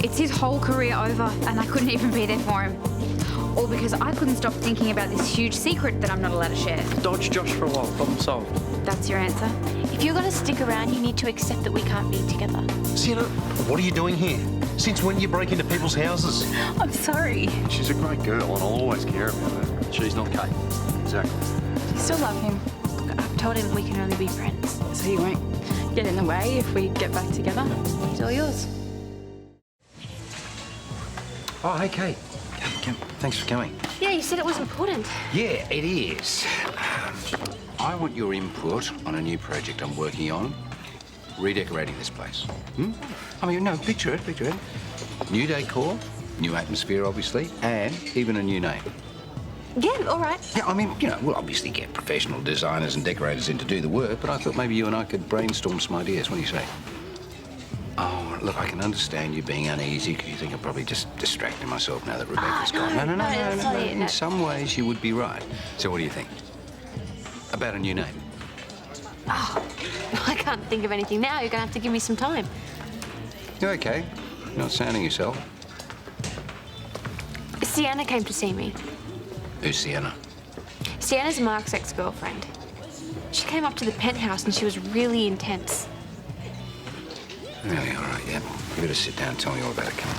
It's his whole career over, and I couldn't even be there for him. All because I couldn't stop thinking about this huge secret that I'm not allowed to share. Dodge Josh for a while, problem solved. That's your answer? If you're going to stick around, you need to accept that we can't be together. Sienna, what are you doing here? Since when do you break into people's houses? I'm sorry. She's a great girl and I'll always care about her. She's not Kate. Exactly. Do you still love him? Look, I've told him we can only be friends. So he won't get in the way if we get back together? He's all yours. Oh, hey, Kate. Thanks for coming. Yeah, you said it was important. Yeah, it is. I want your input on a new project I'm working on. Redecorating this place. I mean, no, picture it. New decor, new atmosphere, obviously, and even a new name. Yeah, all right. Yeah, I mean, we'll obviously get professional designers and decorators in to do the work, but I thought maybe you and I could brainstorm some ideas. What do you say? Oh, look, I can understand you being uneasy because you think I'm probably just distracting myself now that Rebecca's gone. No. that's not it, In some ways, you would be right. So what do you think? About a new name? Oh, I can't think of anything now. You're going to have to give me some time. You're okay. You're not sounding yourself. Sienna came to see me. Who's Sienna? Sienna's Mark's ex-girlfriend. She came up to the penthouse and she was really intense. Really, all right, yeah. You better sit down and tell me all about it, come on.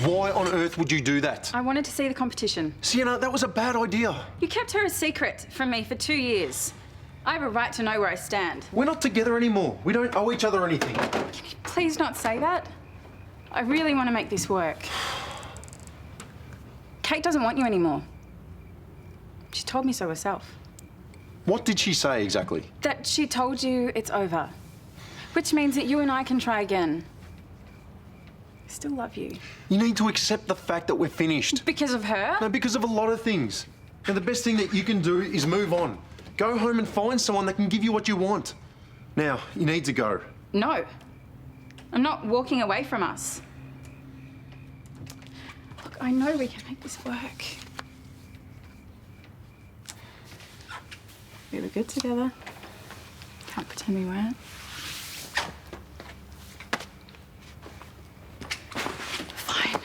Why on earth would you do that? I wanted to see the competition. Sienna, that was a bad idea. You kept her a secret from me for 2 years. I have a right to know where I stand. We're not together anymore. We don't owe each other anything. Can you please not say that? I really want to make this work. Kate doesn't want you anymore. She told me so herself. What did she say exactly? That she told you it's over. Which means that you and I can try again. I still love you. You need to accept the fact that we're finished. Because of her? No, because of a lot of things. And the best thing that you can do is move on. Go home and find someone that can give you what you want. Now, you need to go. No. I'm not walking away from us. Look, I know we can make this work. We were good together. Can't pretend we weren't. Fine.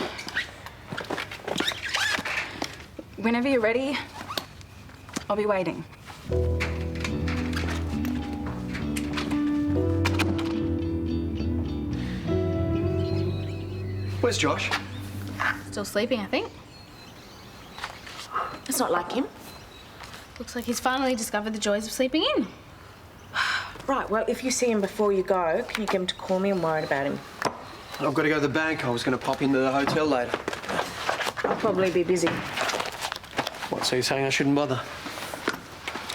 Whenever you're ready, I'll be waiting. Where's Josh? Still sleeping, I think. It's not like him. Looks like he's finally discovered the joys of sleeping in. Right, well, if you see him before you go, can you get him to call me? I'm worried about him. I've got to go to the bank. I was going to pop into the hotel later. I'll probably be busy. What, so you're saying I shouldn't bother?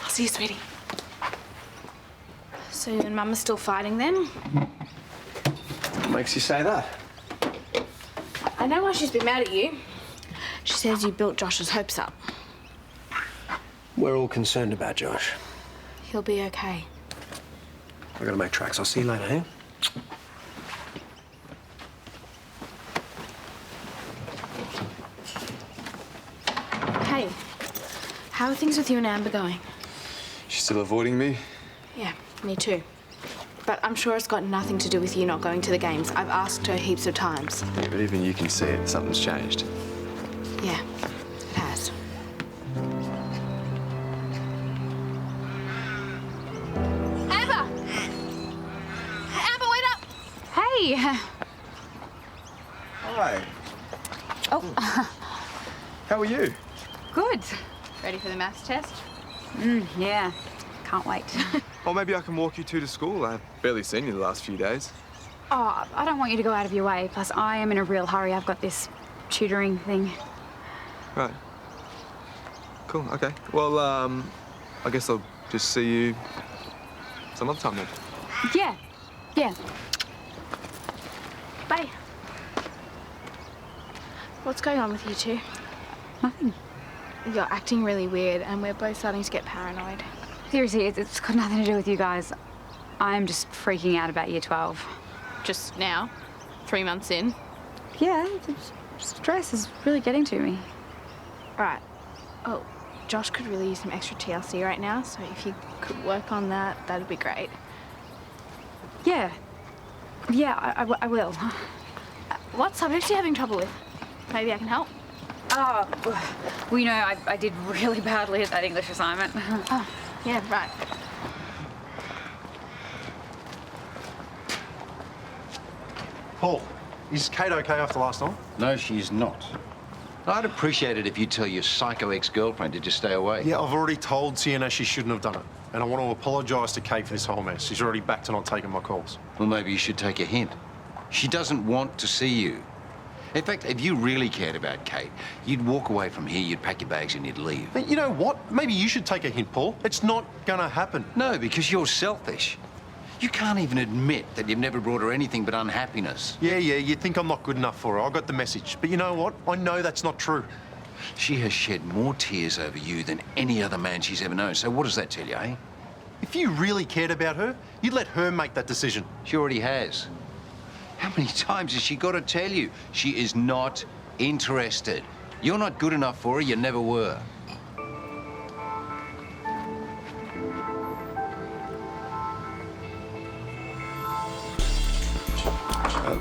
I'll see you, sweetie. So you and Mum are still fighting then? What makes you say that? I know why she's been mad at you. She says you built Josh's hopes up. We're all concerned about Josh. He'll be okay. I've got to make tracks. I'll see you later, eh? Hey, how are things with you and Amber going? She's still avoiding me? Yeah, me too. But I'm sure it's got nothing to do with you not going to the games. I've asked her heaps of times. Yeah, but even you can see it. Something's changed. Yeah, it has. Amber! Amber, wait up! Hey! Hi. Oh, How are you? good. Ready for the maths test? Yeah. Can't wait. Or maybe I can walk you two to school. I've barely seen you the last few days. Oh, I don't want you to go out of your way. Plus, I am in a real hurry. I've got this tutoring thing. Right. Cool, okay. Well, I guess I'll just see you some other time then. Yeah. Yeah. Bye. What's going on with you two? Nothing. You're acting really weird and we're both starting to get paranoid. Seriously, it's got nothing to do with you guys. I'm just freaking out about year 12. Just now? 3 months in? Yeah, the stress is really getting to me. Right. Oh, Josh could really use some extra TLC right now, so if you could work on that, that'd be great. Yeah. Yeah, I will. What subject are you having trouble with? Maybe I can help. Oh, well, you know, I did really badly at that English assignment. Oh, yeah, right. Paul, is Kate okay after last night? No, she's not. I'd appreciate it if you'd tell your psycho ex-girlfriend to just stay away. Yeah, I've already told Sienna she shouldn't have done it. And I want to apologise to Kate for this whole mess. She's already back to not taking my calls. Well, maybe you should take a hint. She doesn't want to see you. In fact, if you really cared about Kate, you'd walk away from here, you'd pack your bags and you'd leave. But you know what? Maybe you should take a hint, Paul. It's not gonna happen. No, because you're selfish. You can't even admit that you've never brought her anything but unhappiness. Yeah, you think I'm not good enough for her. I got the message. But you know what? I know that's not true. She has shed more tears over you than any other man she's ever known. So what does that tell you, eh? If you really cared about her, you'd let her make that decision. She already has. How many times has she got to tell you she is not interested? You're not good enough for her, you never were.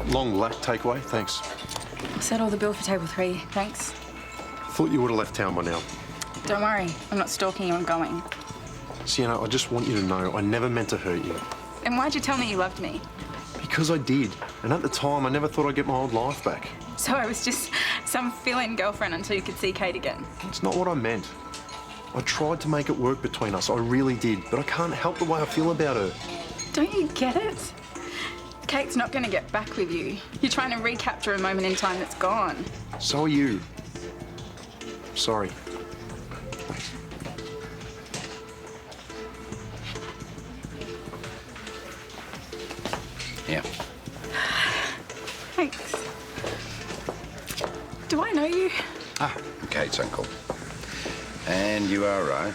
Long black takeaway, thanks. Settle the bill for table 3, thanks. Thought you would have left town by now. Don't worry, I'm not stalking you, I'm going. Sienna, I just want you to know I never meant to hurt you. Then why'd you tell me you loved me? Because I did. And at the time, I never thought I'd get my old life back. So I was just some fill-in girlfriend until you could see Kate again. It's not what I meant. I tried to make it work between us, I really did, but I can't help the way I feel about her. Don't you get it? Kate's not going to get back with you. You're trying to recapture a moment in time that's gone. So are you. Sorry. Yeah. Thanks. Do I know you? Ah, Kate's uncle. And you are right.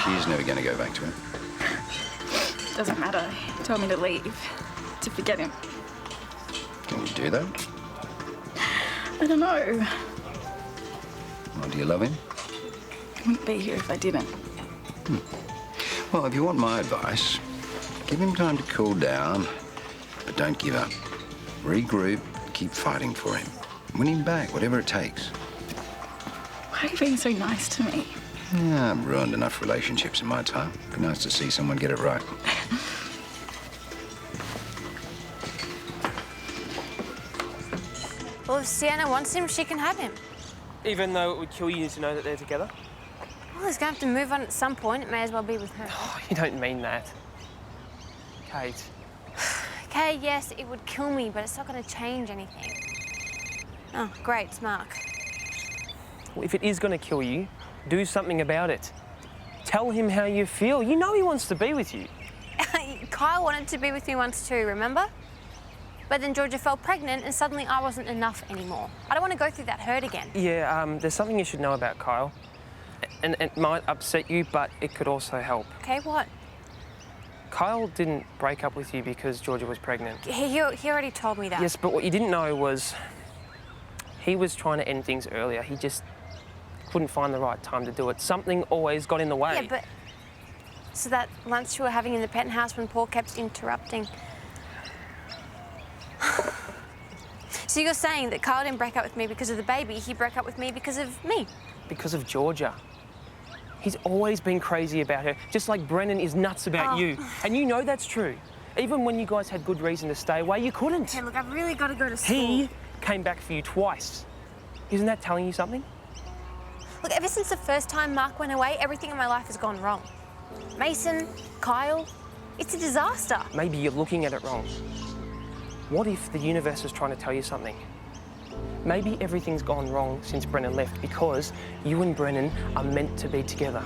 She's never going to go back to him. Doesn't matter. He told me to leave. To forget him. Can you do that? I don't know. Well, do you love him? I wouldn't be here if I didn't. Well, if you want my advice, give him time to cool down, but don't give up. Regroup, keep fighting for him. Win him back, whatever it takes. Why are you being so nice to me? Yeah, I've ruined enough relationships in my time. Be nice to see someone get it right. Well, if Sienna wants him, she can have him. Even though it would kill you to know that they're together? Well, he's going to have to move on at some point. It may as well be with her. Oh, you don't mean that. Kate. Okay, yes, it would kill me, but it's not going to change anything. Oh, great, it's Mark. Well, if it is going to kill you, do something about it. Tell him how you feel. You know he wants to be with you. Kyle wanted to be with me once too, remember? But then Georgia fell pregnant and suddenly I wasn't enough anymore. I don't want to go through that hurt again. Yeah, there's something you should know about Kyle. And it might upset you, but it could also help. Okay, what? Kyle didn't break up with you because Georgia was pregnant. He already told me that. Yes, but what you didn't know was he was trying to end things earlier. He just couldn't find the right time to do it. Something always got in the way. Yeah, but... So that lunch we were having in the penthouse when Paul kept interrupting... So you're saying that Kyle didn't break up with me because of the baby, he broke up with me because of me? Because of Georgia. He's always been crazy about her, just like Brennan is nuts about you. And you know that's true. Even when you guys had good reason to stay away, you couldn't. Okay, look, I've really got to go to school. He came back for you twice. Isn't that telling you something? Look, ever since the first time Mark went away, everything in my life has gone wrong. Mason, Kyle, it's a disaster. Maybe you're looking at it wrong. What if the universe is trying to tell you something? Maybe everything's gone wrong since Brennan left because you and Brennan are meant to be together.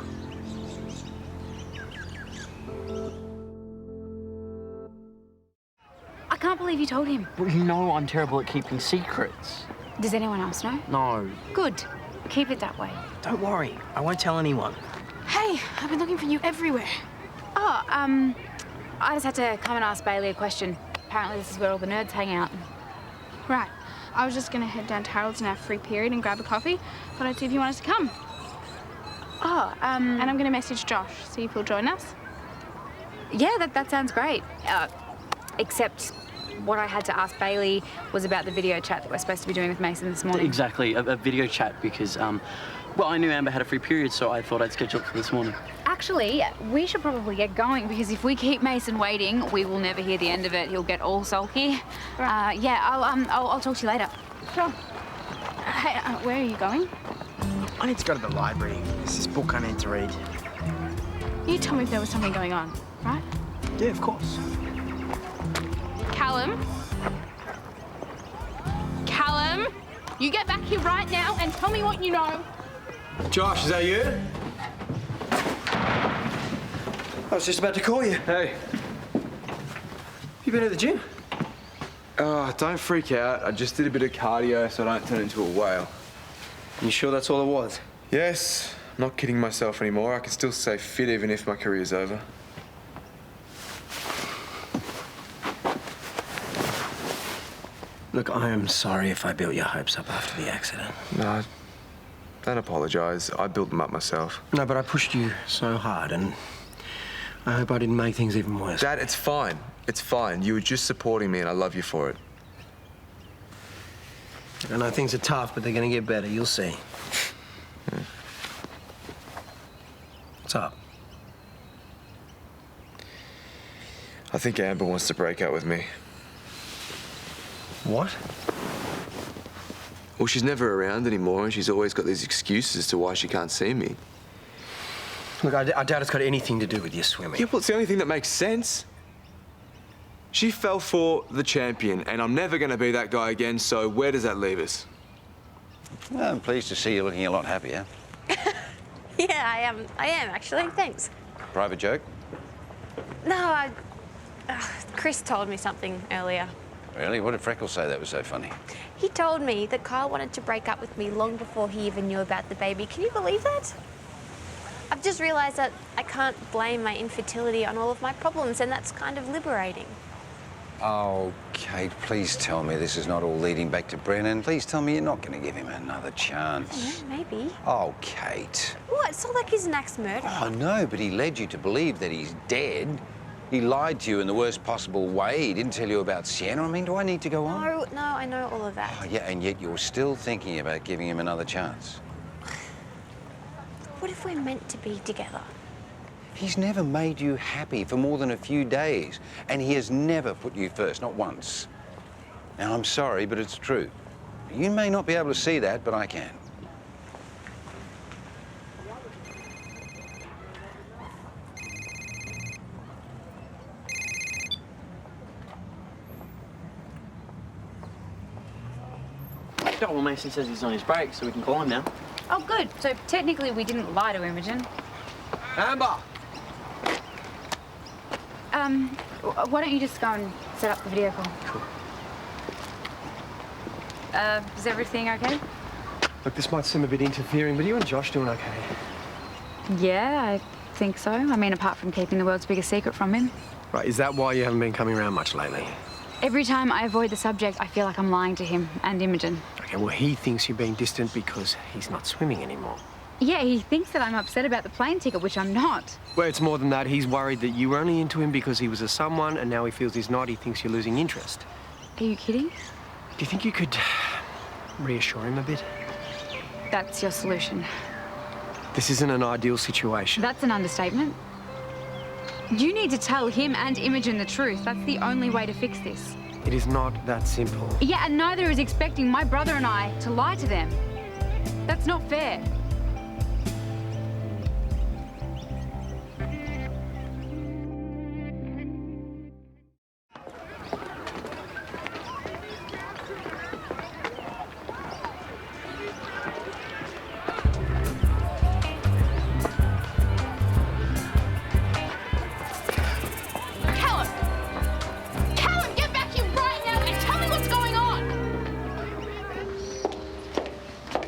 I can't believe you told him. Well, you know I'm terrible at keeping secrets. Does anyone else know? No. Good. Keep it that way. Don't worry, I won't tell anyone. Hey, I've been looking for you everywhere. Oh, I just had to come and ask Bailey a question. Apparently this is where all the nerds hang out. Right. I was just going to head down to Harold's in our free period and grab a coffee, but I'd see if you wanted to come. Oh, And I'm going to message Josh, see if he'll join us. Yeah, that sounds great. Except what I had to ask Bailey was about the video chat that we're supposed to be doing with Mason this morning. Exactly, a video chat because, well, I knew Amber had a free period, so I thought I'd schedule it for this morning. Actually, we should probably get going because if we keep Mason waiting, we will never hear the end of it. He'll get all sulky. Right. Yeah, I'll talk to you later. Sure. Hey, where are you going? I need to go to the library. There's this book I need to read. You told me if there was something going on, right? Yeah, of course. Callum? Callum? You get back here right now and tell me what you know. Josh, is that you? I was just about to call you. Hey. You been at the gym? Oh, don't freak out. I just did a bit of cardio so I don't turn into a whale. You sure that's all it was? Yes. I'm not kidding myself anymore. I can still stay fit even if my career's over. Look, I am sorry if I built your hopes up after the accident. No, don't apologise. I built them up myself. No, but I pushed you so hard and I hope I didn't make things even worse. Dad, it's fine. It's fine. You were just supporting me and I love you for it. I know things are tough, but they're going to get better. You'll see. What's up? I think Amber wants to break up with me. What? Well, she's never around anymore and she's always got these excuses as to why she can't see me. Look, I doubt it's got anything to do with your swimming. Yeah, well, it's the only thing that makes sense. She fell for the champion, and I'm never going to be that guy again, so where does that leave us? Well, I'm pleased to see you looking a lot happier. Yeah, I am actually, thanks. Private joke? No, Chris told me something earlier. Really? What did Freckles say that was so funny? He told me that Kyle wanted to break up with me long before he even knew about the baby. Can you believe that? I've just realised that I can't blame my infertility on all of my problems, and that's kind of liberating. Oh, Kate, please tell me this is not all leading back to Brennan. Please tell me you're not going to give him another chance. Yeah, maybe. Oh, Kate. What? It's not like he's an axe murderer. Oh, no, but he led you to believe that he's dead. He lied to you in the worst possible way. He didn't tell you about Sienna. I mean, do I need to go on? No, I know all of that. Oh, yeah, and yet you're still thinking about giving him another chance. What if we're meant to be together? He's never made you happy for more than a few days, and he has never put you first, not once. Now, I'm sorry, but it's true. You may not be able to see that, but I can. Oh, well, Mason says he's on his break, so we can call him now. Oh, good. So technically we didn't lie to Imogen. Amber! Why don't you just go and set up the video call? Cool. Is everything okay? Look, this might seem a bit interfering, but are you and Josh doing okay? Yeah, I think so. I mean, apart from keeping the world's biggest secret from him. Right, is that why you haven't been coming around much lately? Every time I avoid the subject, I feel like I'm lying to him and Imogen. Okay, well, he thinks you're being distant because he's not swimming anymore. Yeah, he thinks that I'm upset about the plane ticket, which I'm not. Well, it's more than that. He's worried that you were only into him because he was a someone, and now he feels he's not. He thinks you're losing interest. Are you kidding? Do you think you could reassure him a bit? That's your solution. This isn't an ideal situation. That's an understatement. You need to tell him and Imogen the truth. That's the only way to fix this. It is not that simple. Yeah, and neither is expecting my brother and I to lie to them. That's not fair.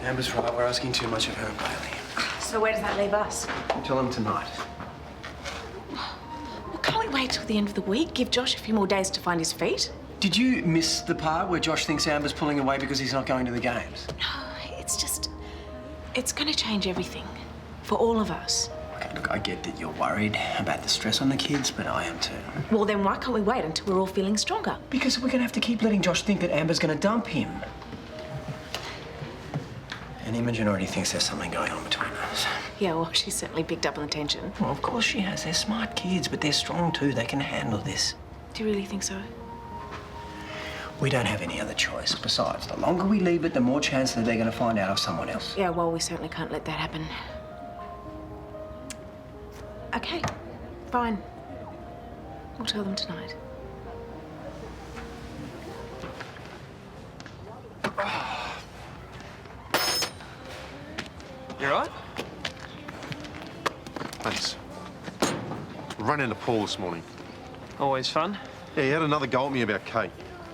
Amber's right, we're asking too much of her and Bailey. So where does that leave us? Tell them tonight. Well, can't we wait till the end of the week? Give Josh a few more days to find his feet? Did you miss the part where Josh thinks Amber's pulling away because he's not going to the games? No, it's just... It's going to change everything. For all of us. Okay, look, I get that you're worried about the stress on the kids, but I am too. Well, then why can't we wait until we're all feeling stronger? Because we're going to have to keep letting Josh think that Amber's going to dump him. And Imogen already thinks there's something going on between us. Yeah, well, she's certainly picked up on the tension. Well, of course she has. They're smart kids, but they're strong too. They can handle this. Do you really think so? We don't have any other choice. Besides, the longer we leave it, the more chance that they're going to find out of someone else. Yeah, well, we certainly can't let that happen. Okay, fine. We'll tell them tonight. You all right? Thanks. Ran into Paul this morning. Always fun. Yeah, he had another go at me about Kate.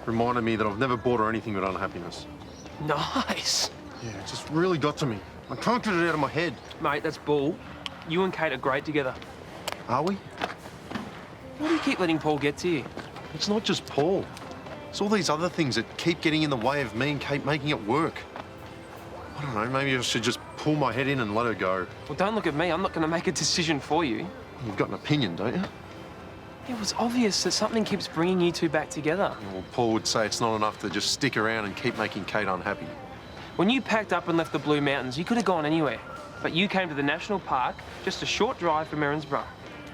Reminded me that I've never bought her anything but unhappiness. Nice. Yeah, it just really got to me. I can't get it out of my head. Mate, that's bull. You and Kate are great together. Are we? Why do you keep letting Paul get to you? It's not just Paul. It's all these other things that keep getting in the way of me and Kate making it work. I don't know, maybe I should just pull my head in and let her go. Well, don't look at me. I'm not going to make a decision for you. You've got an opinion, don't you? It was obvious that something keeps bringing you two back together. Well, Paul would say it's not enough to just stick around and keep making Kate unhappy. When you packed up and left the Blue Mountains, you could have gone anywhere. But you came to the national park, just a short drive from Erinsborough.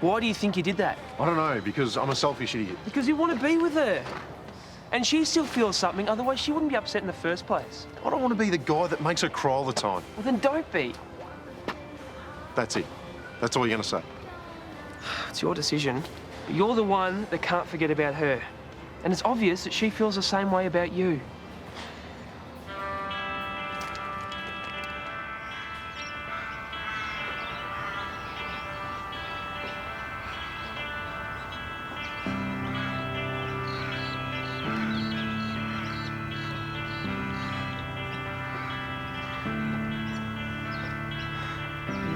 Why do you think you did that? I don't know, because I'm a selfish idiot. Because you want to be with her. And she still feels something, otherwise she wouldn't be upset in the first place. I don't want to be the guy that makes her cry all the time. Well, then don't be. That's it. That's all you're going to say. It's your decision. But you're the one that can't forget about her. And it's obvious that she feels the same way about you.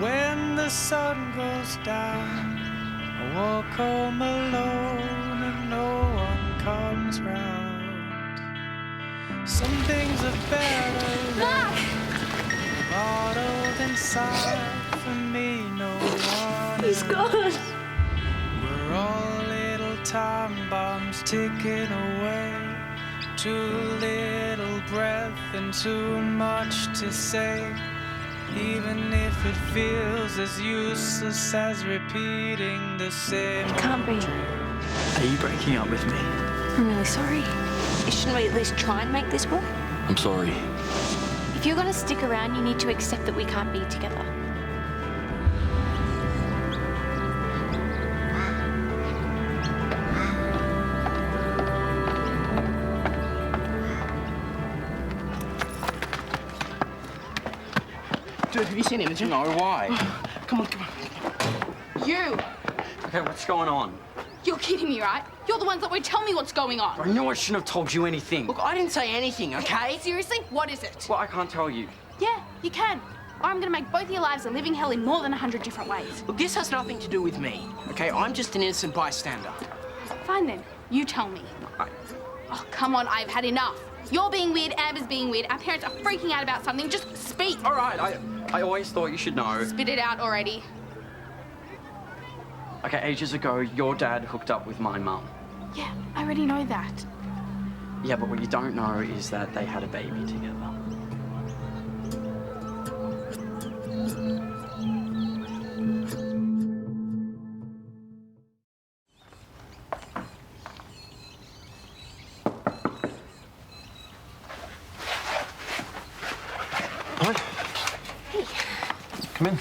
When the sun goes down, I walk home alone and no one comes round. Some things are better bottled inside. For me, no one. He's gone. We're all little time bombs ticking away. Too little breath and too much to say. Even if it feels as useless as repeating the same. It can't be. Are you breaking up with me? I'm really sorry. Shouldn't we at least try and make this work? I'm sorry. If you're going to stick around, you need to accept that we can't be together. Dude, have you seen Imogen? No, why? Come on, come on. You! Okay, what's going on? You're kidding me, right? You're the ones that would tell me what's going on. I know I shouldn't have told you anything. Look, I didn't say anything, okay? Seriously? What is it? Well, I can't tell you. Yeah, you can. I'm gonna make both your lives a living hell in more than 100 different ways. Look, this has nothing to do with me, okay? I'm just an innocent bystander. Fine then. You tell me. Oh, come on, I've had enough. You're being weird, Amber's being weird, our parents are freaking out about something. Just speak. All right, I always thought you should know. Spit it out already. Okay, ages ago, your dad hooked up with my mum. Yeah, I already know that. Yeah, but what you don't know is that they had a baby together. Come in.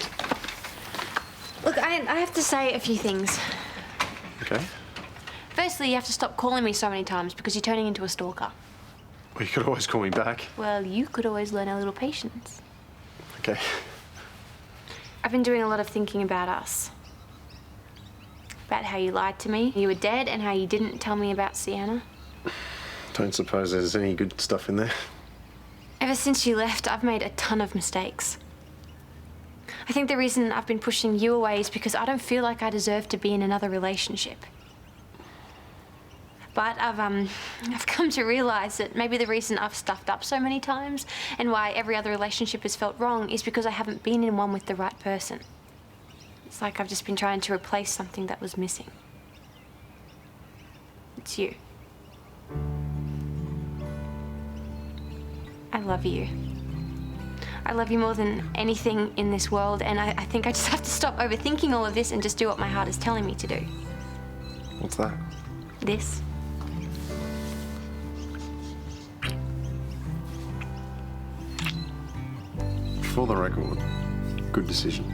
Look, I have to say a few things. Okay. Firstly, you have to stop calling me so many times because you're turning into a stalker. Well, you could always call me back. Well, you could always learn a little patience. Okay. I've been doing a lot of thinking about us. About how you lied to me, you were dead, and how you didn't tell me about Sienna. Don't suppose there's any good stuff in there. Ever since you left, I've made a ton of mistakes. I think the reason I've been pushing you away is because I don't feel like I deserve to be in another relationship. But I've come to realize that maybe the reason I've stuffed up so many times and why every other relationship has felt wrong is because I haven't been in one with the right person. It's like I've just been trying to replace something that was missing. It's you. I love you. I love you more than anything in this world, and I think I just have to stop overthinking all of this and just do what my heart is telling me to do. What's that? This. For the record, good decision.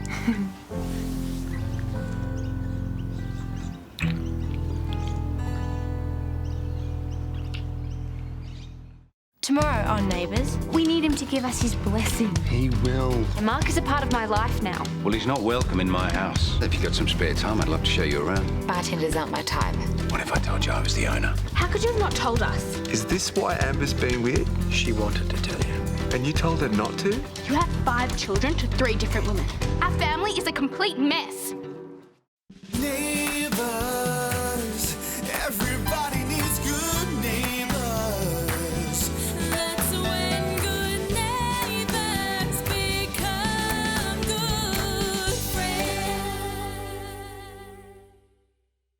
Tomorrow on Neighbours, we need him to give us his blessing. He will. Mark is a part of my life now. Well, he's not welcome in my house. If you've got some spare time, I'd love to show you around. Bartenders aren't my type. What if I told you I was the owner? How could you have not told us? Is this why Amber's being weird? She wanted to tell you. And you told her not to? You have 5 children to 3 different women. Our family is a complete mess.